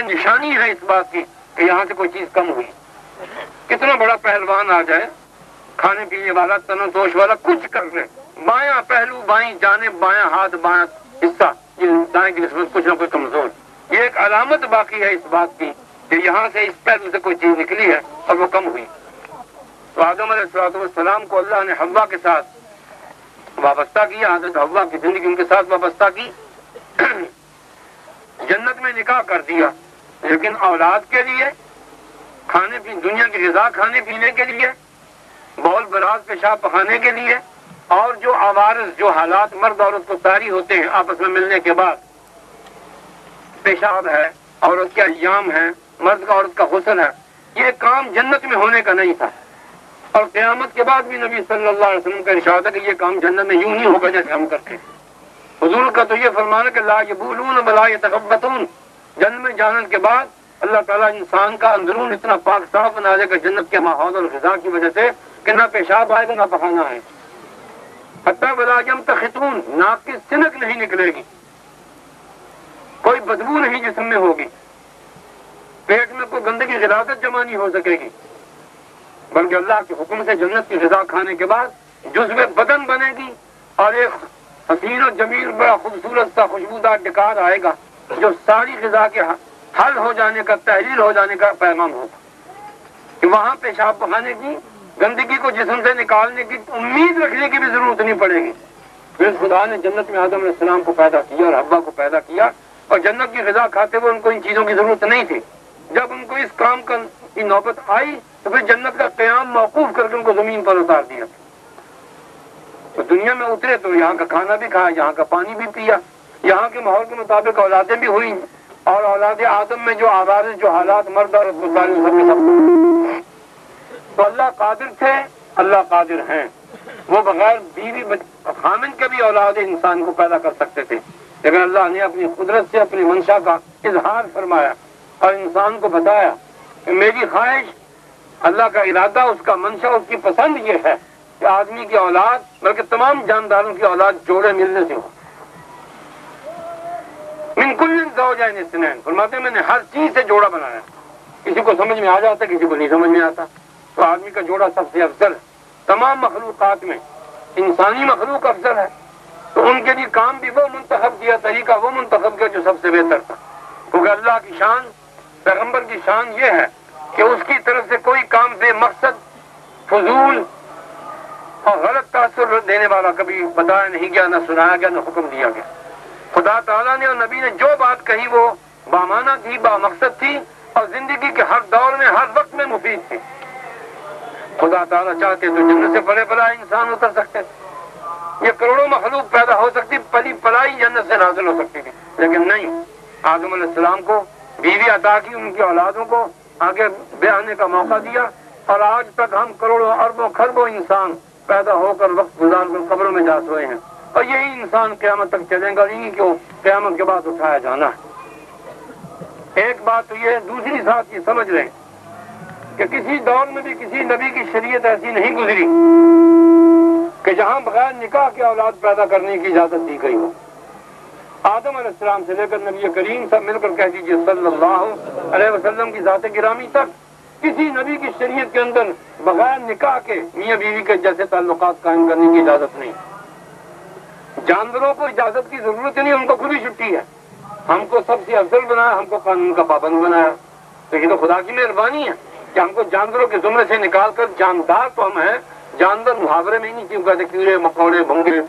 نشانی ہے اس بات کی کہ یہاں سے کوئی چیز کم ہوئی. کتنا بڑا پہلوان آ جائے، کھانے پینے والا، تنوش والا، کچھ کر لے، بایاں پہلو، بائیں جانب، بایاں ہاتھ، بایاں حصہ، یہ دائیں کی نسبت کچھ نہ کوئی کمزور. یہ ایک علامت باقی ہے اس بات کی کہ یہاں سے اس پہلو سے کوئی چیز نکلی ہے اور وہ کم ہوئی. تو آدم علیہ السلام کو اللہ نے حوا کے ساتھ وابستہ کیا، حضرت حوا کی زندگی ان کے ساتھ وابستہ کی، جنت میں نکاح کر دیا. لیکن اولاد کے لیے، کھانے پینے، دنیا کی غذا کھانے پینے کے لیے، بول براز پیشاب پخانے کے لیے، اور جو عوارض، جو حالات مرد عورت کو طاری ہوتے ہیں آپس میں ملنے کے بعد، پیشاب ہے، عورت کے ایام ہے، مرد کا عورت کا غسل ہے، یہ کام جنت میں ہونے کا نہیں تھا. اور قیامت کے بعد بھی نبی صلی اللہ علیہ وسلم کا ارشاد ہے کہ یہ کام جنت میں یوں نہیں ہوگا جیسے ہم کرتے ہیں. حضور کا تو یہ فرمانا کہ لا یبولون ولا یتغبطون، جنت میں جانے کے بعد اللہ تعالیٰ انسان کا اندرون اتنا پاک صاف بنا دے گا جنت کے ماحول اور غذا کی وجہ سے کہ نہ پیشاب آئے گا نہ پخانا آئے. حتیٰ ولا یمتخطون، ناک کی سنک نہیں نکلے گی، کوئی بدبو نہیں جسم میں ہوگی، پیٹ میں کوئی گندگی غلاظت جمع نہیں ہو سکے گی، بلکہ اللہ کے حکم سے جنت کی غذا کھانے کے بعد جزو بدن بنے گی اور ایک حسین و جمیل بڑا خوبصورت سا خوشبودار ڈکار آئے گا جو ساری غذا کے حل ہو جانے کا، تحلیل ہو جانے کا پیغام ہوگا. کہ وہاں پیشاب پخانے کی، گندگی کو جسم سے نکالنے کی امید رکھنے کی بھی ضرورت نہیں پڑے گی. پھر خدا نے جنت میں آدم علیہ السلام کو پیدا کیا اور حوا کو پیدا کیا، اور جنت کی غذا کھاتے ہوئے ان کو ان چیزوں کی ضرورت نہیں تھی. جب ان کو اس کام کی نوبت آئی تو پھر جنت کا قیام موقوف کر کے ان کو زمین پر اتار دیا. تو دنیا میں اترے تو یہاں کا کھانا بھی کھایا، یہاں کا پانی بھی پیا، یہاں کے ماحول کے مطابق اولادیں بھی ہوئی، اور اولاد آدم میں جو عوارض، جو حالات مرد اور سب. تو اللہ قادر تھے، اللہ قادر ہیں. وہ بغیر بیوی خامن کے بھی اولاد انسان کو پیدا کر سکتے تھے، لیکن اللہ نے اپنی قدرت سے اپنی منشا کا اظہار فرمایا اور انسان کو بتایا کہ میری خواہش، اللہ کا ارادہ، اس کا منشا، اس کی پسند یہ ہے کہ آدمی کی اولاد، بلکہ تمام جانداروں کی اولاد جوڑے ملنے سے ہو. من کل زوجین اثنین، فرماتے ہیں میں نے ہر چیز سے جوڑا بنایا. کسی کو سمجھ میں آ جاتا، کسی کو نہیں سمجھ میں آتا. تو آدمی کا جوڑا سب سے افضل ہے. تمام مخلوقات میں انسانی مخلوق افضل ہے، تو ان کے لیے کام بھی وہ منتخب کیا، طریقہ وہ منتخب کیا جو سب سے بہتر تھا. کیونکہ اللہ کی شان، پیغمبر کی شان یہ ہے کہ اس کی طرف سے کوئی کام بے مقصد، فضول اور غلط تاثر دینے والا کبھی بتایا نہیں گیا، نہ سنایا گیا، نہ حکم دیا گیا. خدا تعالیٰ نے اور نبی نے جو بات کہی وہ بامانہ تھی، بامقصد تھی، اور زندگی کے ہر دور میں، ہر وقت میں مفید تھی. خدا تعالیٰ چاہتے تو جنت سے بڑے بڑا انسان اتر سکتے تھے، یہ کروڑوں مخلوق پیدا ہو سکتی، پلی پلائی جنت سے نازل ہو سکتی تھی، لیکن نہیں. آدم علیہ السلام کو بیوی عطا کی، ان کی اولادوں کو آگے بیانے کا موقع دیا، اور آج تک ہم کروڑوں اربوں خربوں انسان پیدا ہو کر وقت گزار کر قبروں میں جا سوئے ہیں، اور یہی انسان قیامت تک چلیں گا، یہی کیوں قیامت کے بعد اٹھایا جانا ہے. ایک بات تو یہ، دوسری ساتھ یہ سمجھ لیں کہ کسی دور میں بھی کسی نبی کی شریعت ایسی نہیں گزری کہ جہاں بغیر نکاح کے اولاد پیدا کرنے کی اجازت دی گئی ہو. آدم علیہ السلام سے لے کر نبی کریم سب مل کر کہہ دیجیے صلی اللہ علیہ وسلم کی ذات گرامی تک، کسی نبی کی شریعت کے اندر بغیر نکاح کے میاں بیوی کے جیسے تعلقات قائم کرنے کی اجازت نہیں. جانوروں کو اجازت کی ضرورت نہیں، ان کو کھلی چھٹی ہے. ہم کو سب سے افضل بنایا، ہم کو قانون کا پابند بنایا. تو یہ تو خدا کی مہربانی ہے کہ ہم کو جانوروں کے زمرے سے نکال کر، جاندار تو ہم ہیں، جانور محاورے میں ہی نہیں کیوں کہتے، کیڑے مکوڑے بھونگے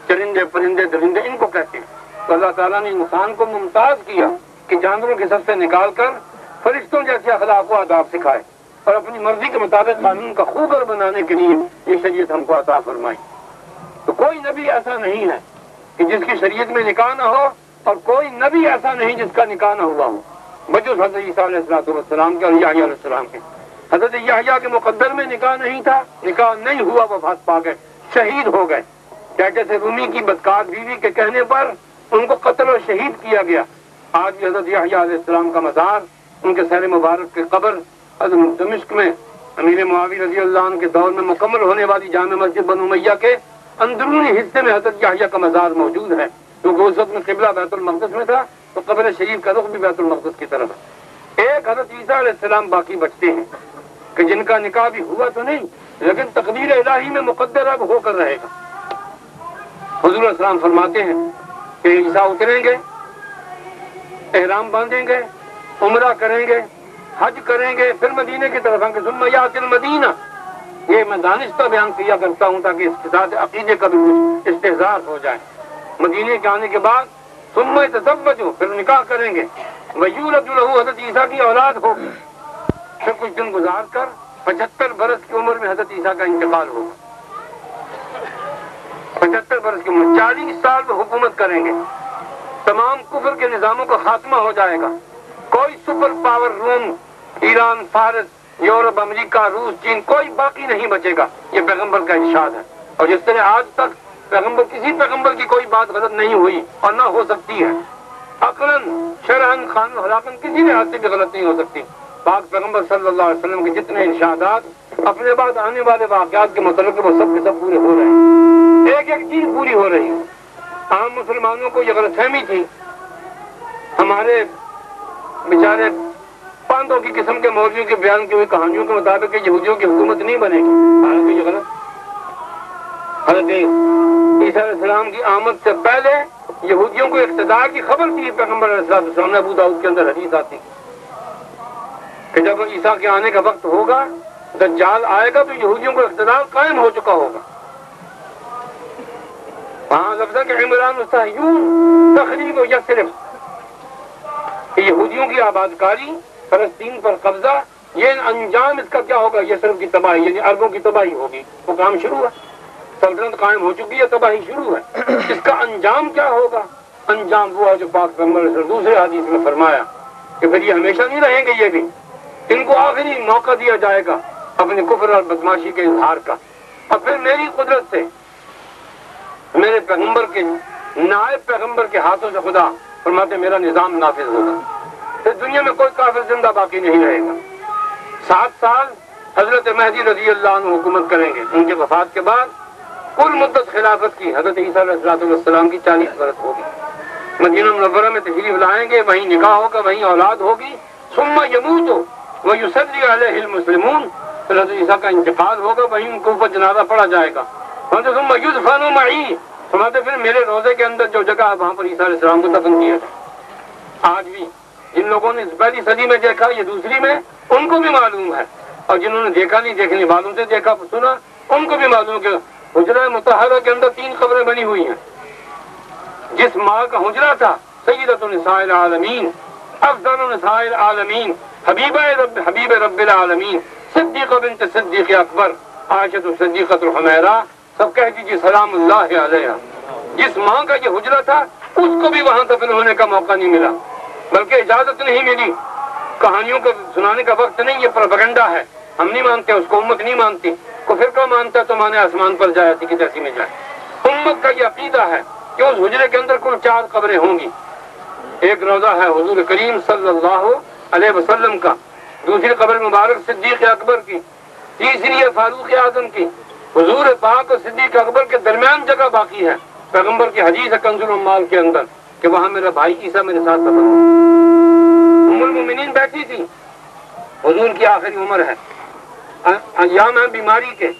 چرندے پرندے درندے ان کو کہتے ہیں. تو اللہ تعالیٰ نے انسان کو ممتاز کیا کہ جانوروں کے سب سے نکال کر فرشتوں جیسے اخلاق و آداب سکھائے، اور اپنی مرضی کے مطابق قانون کا خوگر بنانے کے لیے یہ شریعت ہم کو عطا فرمائی. تو کوئی نبی ایسا نہیں ہے کہ جس کی شریعت میں نکاح نہ ہو، اور کوئی نبی ایسا نہیں جس کا نکاح نہ ہوا ہو، بجز حضرت عیسیٰ علیہ السلام کے اور یحییٰ علیہ السلام کے. حضرت یحییٰ کے مقدر میں نکاح نہیں تھا، نکاح نہیں ہوا، وہ بھاگ پا گئے، شہید ہو گئے. جیسے رومی کی بدکار بیوی کے کہنے پر ان کو قتل و شہید کیا گیا. آج بھی حضرت یحییٰ علیہ السلام کا مزار، ان کے سیر مبارک کی قبر حضرت دمشق میں امیر معاویہ رضی اللہ عنہ کے دور میں مکمل ہونے والی جامع مسجد بنو امیہ کے اندرونی حصے میں حضرت یحییٰ کا مزار موجود ہے، کیونکہ اس وقت میں قبلہ بیت المقدس میں تھا، تو قبر شریف کا رخ بھی بیت المقدس کی طرف ہے۔ ایک حضرت عیسیٰ علیہ السلام باقی بچتے ہیں کہ جن کا نکاح بھی ہوا تو نہیں، لیکن تقدیر الہی میں مقدر اب ہو کر رہے گا۔ حضور علیہ السلام فرماتے ہیں کہ عیسیٰ اتریں گے، احرام باندھیں گے، عمرہ کریں گے، حج کریں گے، پھر مدینے کی طرف آئیں گے۔ ثم یأتی المدینہ، یہ میں دانستہ بیان کیا کرتا ہوں تاکہ اس کے ساتھ عقیدے کا بھی کچھ استحضار ہو جائے۔ مدینے کے آنے کے بعد ثم یتزوجوا، پھر نکاح کریں گے، ویولد لہ، حضرت عیسیٰ کی اولاد ہوگی۔ پھر کچھ دن گزار کر 75 برس کی عمر میں حضرت عیسیٰ کا انتقال ہوگا۔ 75 برس کی عمر، 40 سال میں حکومت کریں گے، تمام کفر کے نظاموں کا خاتمہ ہو جائے گا۔ کوئی سپر پاور، روم، ایران، فارس، یورپ، امریکہ، روس، چین، کوئی باقی نہیں بچے گا۔ یہ پیغمبر کا ارشاد ہے۔ اور جس طرح آج تک کسی پیغمبر کی کوئی بات غلط نہیں ہوئی اور نہ ہو سکتی ہے، عقلاً، شرعاً، قانون حلاقاً کسی لحاظ سے بھی غلط نہیں ہو سکتی۔ پاک پیغمبر صلی اللہ علیہ وسلم کے جتنے ارشادات اپنے بعد آنے والے واقعات کے متعلق وہ سب کے سب پورے ہو رہے ہیں، ایک ایک چیز پوری ہو رہی ہے۔ عام مسلمانوں کو یہ غلط فہمی تھی، ہمارے بیچارے پاندوں کی قسم کے مولویوں کے بیان کی ہوئی کہانیوں کے مطابق کہ یہودیوں کی حکومت نہیں بنے گی، حالانکہ یہ غلط۔ حضرت عیسیٰ علیہ السلام کی آمد سے پہلے یہودیوں کو اقتدار کی خبر تھی۔ پیغمبر علیہ السلام نے ابو داؤد کے اندر حدیث آتی کہ جب عیسیٰ کے آنے کا وقت ہوگا، دجال آئے گا، تو یہودیوں کو اقتدار قائم ہو چکا ہوگا۔ وہاں لفظ کہ عمران الصہیون تخریب و یثرب، کہ یہودیوں کی آباد کاری، فلسطین پر قبضہ، یہ انجام اس کا کیا ہوگا؟ یثرب کی تباہی، یعنی عربوں کی تباہی ہوگی۔ وہ کام شروع ہے، سلطنت قائم ہو چکی ہے، تباہی شروع ہے۔ اس کا انجام کیا ہوگا؟ انجام وہ ہے جو پاک پیغمبر نے دوسرے حدیث میں فرمایا کہ پھر یہ ہمیشہ نہیں رہیں گے، یہ بھی ان کو آخری موقع دیا جائے گا اپنے کفر اور بدماشی کے اظہار کا، اور پھر میری قدرت سے، میرے پیغمبر کے نائب پیغمبر کے ہاتھوں سے خدا فرماتے میرا نظام نافذ ہوگا، پھر دنیا میں کوئی کافر زندہ باقی نہیں رہے گا۔ 7 سال حضرت مہدی رضی اللہ عنہ حکومت کریں گے۔ ان کے وفات کے بعد کل مدت خلافت کی حضرت عیسیٰ علیہ السلام کی 40 برس ہوگی۔ مدینہ منورہ میں تشریف لائیں گے، وہیں نکاح ہوگا، وہیں اولاد ہوگی۔ ثم یموت ویصلی علیہ المسلمون، پھر حضرت عیسیٰ کا انتقال ہوگا، وہیں ان کے اوپر جنازہ پڑھا جائے گا۔ ثم یدفن معی، فرماتے پھر میرے روزے کے اندر جو جگہ ہے وہاں پر عیسیٰ علیہ السلام کو دفن کیا جائے۔ آج بھی جن لوگوں نے اس پہلی صدی میں دیکھا، یہ دوسری میں، ان کو بھی معلوم ہے، اور جنہوں نے دیکھا نہیں، دیکھنے والوں سے دیکھا سنا، ان کو بھی معلوم کہ حجرہ مطہرہ کے اندر 3 قبریں بنی ہوئی ہیں۔ جس ماں کا حجرہ تھا سیدۃ نساء العالمین، افضل نساء العالمین، حبیب رب العالمین، صدیقہ بنت صدیق اکبر، عائشہ صدیقۃ الحمیرہ، سب کہہ دیجیے سلام اللہ علیہ۔ جس ماں کا یہ حجرہ تھا اس کو بھی وہاں دفن ہونے کا موقع نہیں ملا، بلکہ اجازت نہیں ملی۔ کہانیوں کو سنانے کا وقت نہیں، یہ پروپیگنڈا ہے، ہم نہیں مانتے، اس کو امت نہیں مانتی۔ کو فرقہ مانتا ہے تو مانے آسمان پر جائے، ایسی کی تیسی میں جائے۔ امت کا یہ عقیدہ ہے کہ اس حجرے کے اندر کل 4 قبریں ہوں گی۔ ایک روضہ ہے حضور کریم صلی اللہ علیہ وسلم کا، دوسری قبر مبارک صدیق اکبر کی، تیسری ہے فاروق اعظم کی۔ حضور پاک اور صدیق اکبر کے درمیان جگہ باقی ہے۔ پیغمبر کی حدیث ہے کنز العمال کے اندر کہ وہاں میرا بھائی عیسیٰ میرے ساتھ دفن ہو۔ ام المومنین بیٹھی تھی، حضور کی آخری عمر ہے، ایام ہیں بیماری کے،